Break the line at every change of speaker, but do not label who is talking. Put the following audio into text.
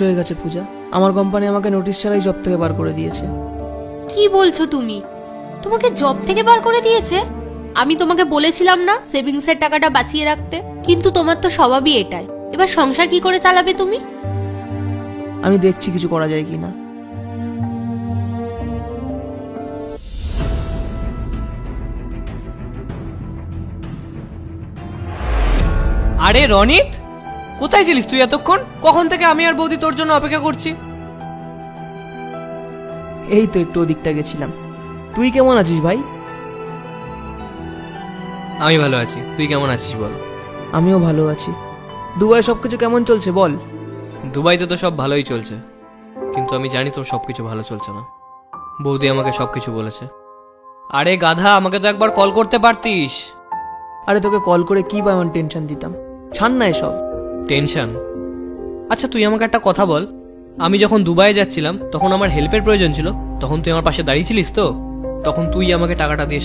হয়ে গেছে পূজা, আমার কোম্পানি আমাকে নোটিশ ছাড়াই জব থেকে বার করে দিয়েছে।
কি বলছো তুমি? তোমাকে জব থেকে বার করে দিয়েছে? আমি তোমাকে বলেছিলাম না সেভিংসের টাকাটা বাঁচিয়ে রাখতে? কিন্তু তোমার তো স্বভাবই এটাই। এবার সংসার কি করে চালাবে তুমি?
আমি দেখছি কিছু করা যায় কিনা।
আরে রনিত, কোথায় ছিলিস তুই এতক্ষণ? কখন থেকে আমি আর বৌদি তোর জন্য অপেক্ষা করছি।
এই তো একটু ওদিকটা গেছিলাম। তুই কেমন আছিস ভাই?
আমি ভালো আছি, তুই কেমন আছিস বল?
আমিও ভালো আছি। দুবাই সবকিছু কেমন চলছে বল?
দুবাইতে তো সব ভালোই চলছে, কিন্তু আমি জানি তোর সবকিছু ভালো চলছে না। বৌদি আমাকে সবকিছু বলেছে। আরে গাধা, আমাকে তো একবার কল করতে পারতিস।
আরে তোকে কল করে কি বা এমন টেনশন দিতাম? ছাড় না এসব।
টেনশন? আচ্ছা তুই আমাকে একটা কথা বল, আমি যখন দুবাইয়ে যাচ্ছিলাম তখন আমার হেল্পের প্রয়োজন ছিল, তখন তুই আমার পাশে দাঁড়িয়েছিলিস তো? তখন তুই আমাকে টাকাটা দিয়ে